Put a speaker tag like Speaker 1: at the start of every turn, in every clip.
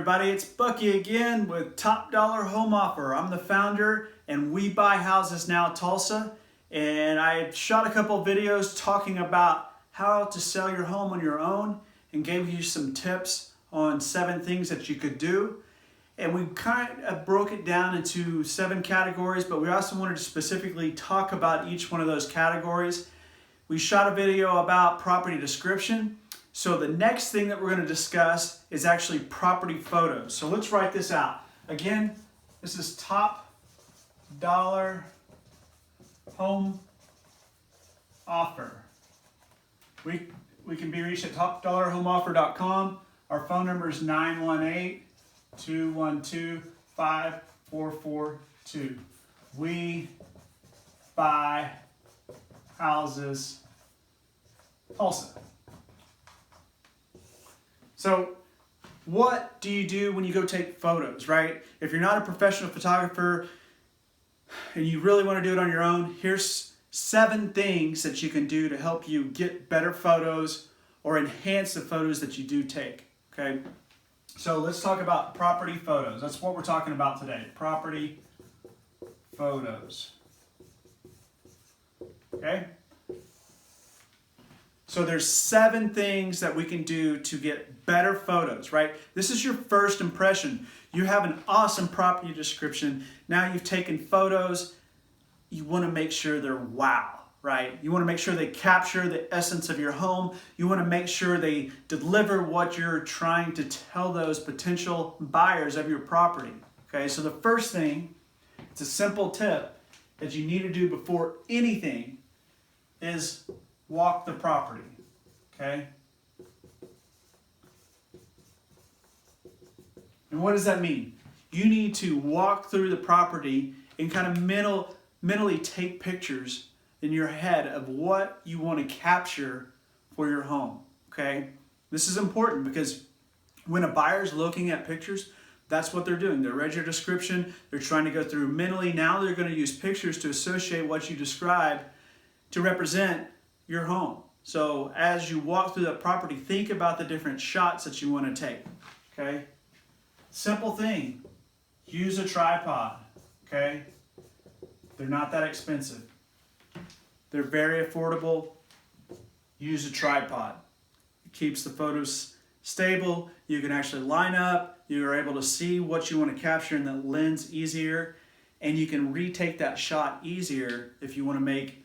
Speaker 1: everybody, it's Bucky again with Top Dollar Home Offer. I'm the founder and we buy houses now Tulsa, and I shot a couple videos talking about how to sell your home on your own and gave you some tips on 7 things that you could do. And we kind of broke it down into 7 categories, but we also wanted to specifically talk about each one of those categories. We shot a video about property description. So the next thing that we're going to discuss is actually property photos. So let's write this out. Again, this is Top Dollar Home Offer. We can be reached at topdollarhomeoffer.com. Our phone number is 918-212-5442. We buy houses Tulsa. So what do you do when you go take photos, right? If you're not a professional photographer and you really want to do it on your own, here's 7 things that you can do to help you get better photos or enhance the photos that you do take, okay? So let's talk about property photos. That's what we're talking about today, property photos, okay? So there's 7 things that we can do to get better photos, right? This is your first impression. You have an awesome property description. Now you've taken photos. You want to make sure they're wow, right? You want to make sure they capture the essence of your home. You want to make sure they deliver what you're trying to tell those potential buyers of your property, okay? So the first thing, it's a simple tip that you need to do before anything is walk the property, okay? And what does that mean? You need to walk through the property and kind of mentally take pictures in your head of what you want to capture for your home, okay? This is important because when a buyer's looking at pictures, that's what they're doing. They read your description, they're trying to go through mentally. Now they're going to use pictures to associate what you describe to represent your home. So as you walk through that property, think about the different shots that you want to take, okay? Simple thing, use a tripod, okay? They're not that expensive. They're very affordable. Use a tripod. It keeps the photos stable. You can actually line up. You're able to see what you want to capture in the lens easier, and you can retake that shot easier if you want to make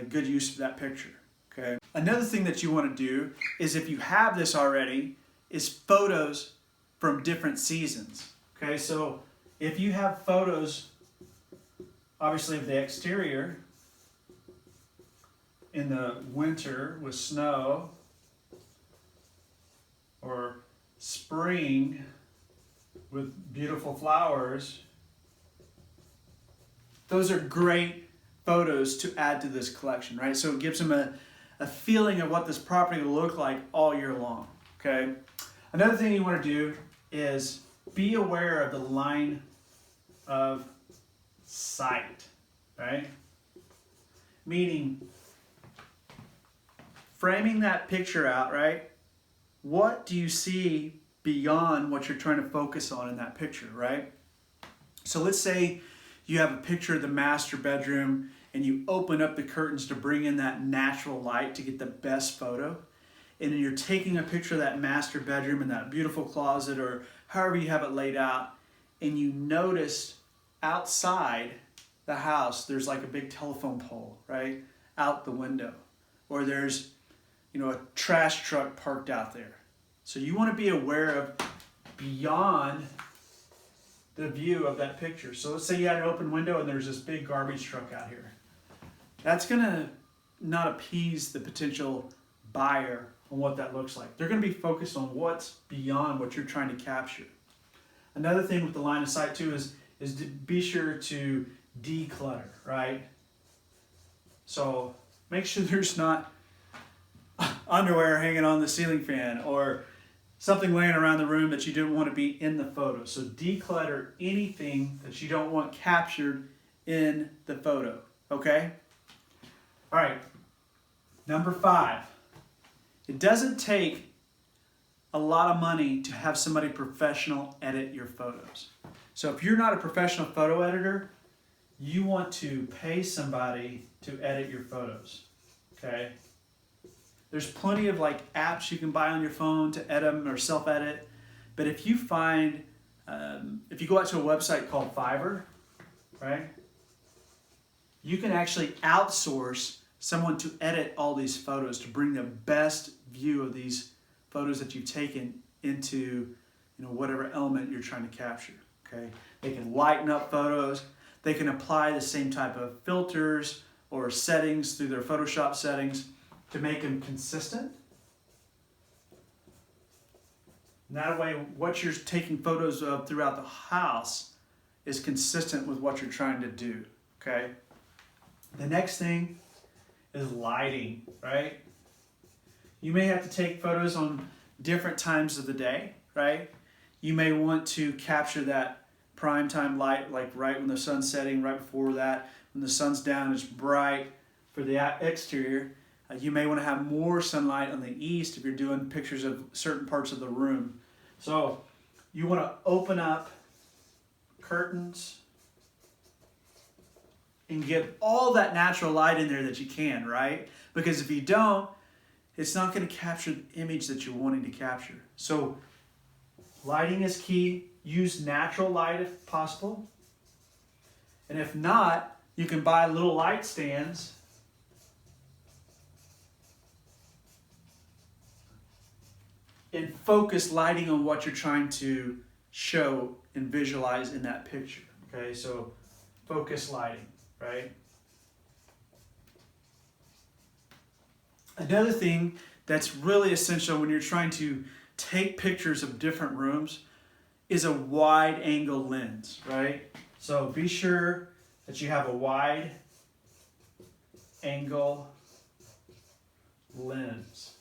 Speaker 1: good use of that picture, okay? Another thing that you want to do is, if you have this already, is photos from different seasons, okay? So if you have photos, obviously, of the exterior in the winter with snow, or spring with beautiful flowers, those are great photos to add to this collection, right? So it gives them a feeling of what this property will look like all year long, okay? Another thing you want to do is be aware of the line of sight, right? Meaning, framing that picture out, right? What do you see beyond what you're trying to focus on in that picture, right? So let's say you have a picture of the master bedroom and you open up the curtains to bring in that natural light to get the best photo. And then you're taking a picture of that master bedroom and that beautiful closet, or however you have it laid out, and you notice outside the house there's like a big telephone pole, right, out the window. Or there's, a trash truck parked out there. So you want to be aware of beyond the view of that picture. So let's say you had an open window and there's this big garbage truck out here. That's going to not appease the potential buyer on what that looks like. They're going to be focused on what's beyond what you're trying to capture. Another thing with the line of sight too is to be sure to declutter, right? So make sure there's not underwear hanging on the ceiling fan or something laying around the room that you don't want to be in the photo. So declutter anything that you don't want captured in the photo, okay? All right, number 5. It doesn't take a lot of money to have somebody professional edit your photos. So if you're not a professional photo editor, you want to pay somebody to edit your photos, okay? There's plenty of like apps you can buy on your phone to edit them or self-edit. But if you find, if you go out to a website called Fiverr, right? You can actually outsource someone to edit all these photos to bring the best view of these photos that you've taken into, whatever element you're trying to capture, okay? They can lighten up photos. They can apply the same type of filters or settings through their Photoshop settings to make them consistent. And that way, what you're taking photos of throughout the house is consistent with what you're trying to do, okay? The next thing is lighting, right? You may have to take photos on different times of the day, right? You may want to capture that prime time light, like right when the sun's setting, right before that, when the sun's down, it's bright for the exterior. You may want to have more sunlight on the east if you're doing pictures of certain parts of the room. So you want to open up curtains and get all that natural light in there that you can, right? Because if you don't, it's not going to capture the image that you're wanting to capture. So lighting is key. Use natural light if possible. And if not, you can buy little light stands and focus lighting on what you're trying to show and visualize in that picture. Okay, so focus lighting, right? Another thing that's really essential when you're trying to take pictures of different rooms is a wide angle lens, right? So be sure that you have a wide angle lens.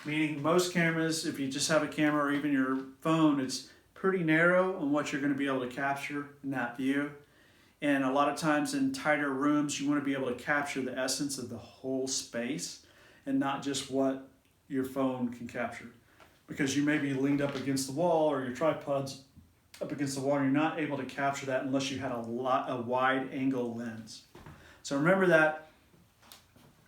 Speaker 1: Meaning most cameras, if you just have a camera or even your phone, it's pretty narrow on what you're going to be able to capture in that view. And a lot of times in tighter rooms, you want to be able to capture the essence of the whole space and not just what your phone can capture. Because you may be leaned up against the wall or your tripod's up against the wall and you're not able to capture that unless you had a wide angle lens. So remember that.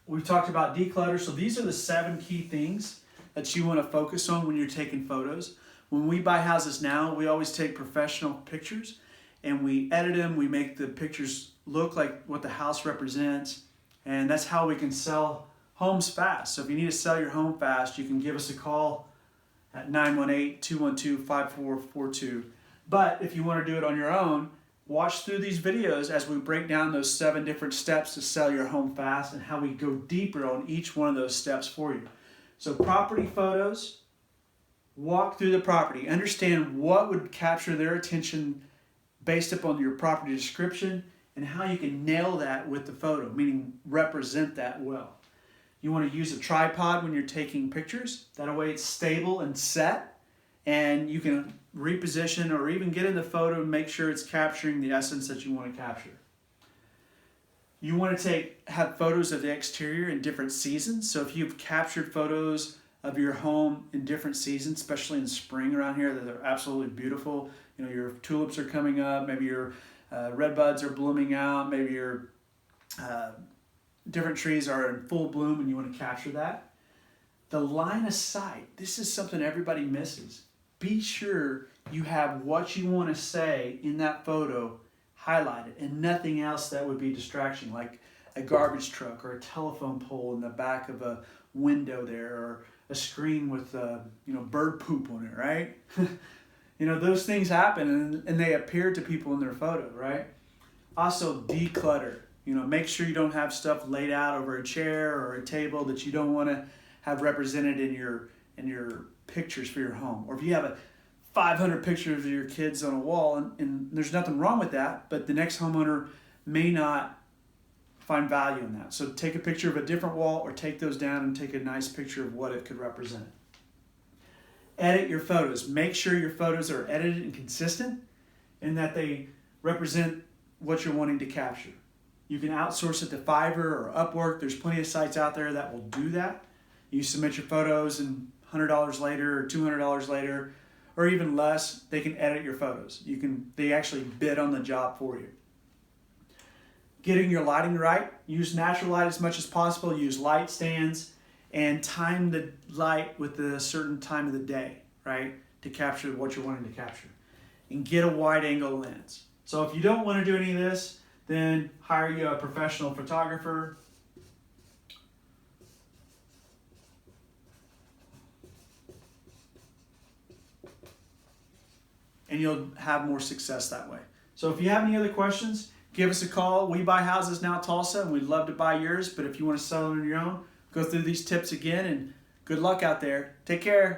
Speaker 1: We've talked about declutter. So these are the 7 key things that you want to focus on when you're taking photos. When we buy houses now, we always take professional pictures and we edit them. We make the pictures look like what the house represents. And that's how we can sell homes fast. So if you need to sell your home fast, you can give us a call at 918-212-5442. But if you want to do it on your own, watch through these videos as we break down those 7 different steps to sell your home fast and how we go deeper on each one of those steps for you. So property photos, walk through the property. Understand what would capture their attention based upon your property description and how you can nail that with the photo, meaning represent that well. You want to use a tripod when you're taking pictures. That way it's stable and set, and you can reposition or even get in the photo and make sure it's capturing the essence that you want to capture. You want to have photos of the exterior in different seasons. So if you've captured photos of your home in different seasons, especially in spring around here, that are absolutely beautiful. Your tulips are coming up, maybe your red buds are blooming out, maybe your different trees are in full bloom and you want to capture that. The line of sight, this is something everybody misses. Be sure you have what you want to say in that photo highlighted and nothing else that would be distraction, like a garbage truck or a telephone pole in the back of a window there, or a screen with bird poop on it, right? Those things happen and they appear to people in their photo, right? Also declutter. Make sure you don't have stuff laid out over a chair or a table that you don't want to have represented in your pictures for your home. Or if you have 500 pictures of your kids on a wall, and there's nothing wrong with that, but the next homeowner may not find value in that. So take a picture of a different wall or take those down and take a nice picture of what it could represent. Edit your photos. Make sure your photos are edited and consistent and that they represent what you're wanting to capture. You can outsource it to Fiverr or Upwork. There's plenty of sites out there that will do that. You submit your photos and $100 later or $200 later, or even less, they can edit your photos. They actually bid on the job for you. Getting your lighting right, use natural light as much as possible, use light stands, and time the light with a certain time of the day, right, to capture what you're wanting to capture. And get a wide angle lens. So if you don't want to do any of this, then hire you a professional photographer. And you'll have more success that way. So if you have any other questions, give us a call. We buy houses now, Tulsa, and we'd love to buy yours. But if you want to sell it on your own, go through these tips again, and good luck out there. Take care.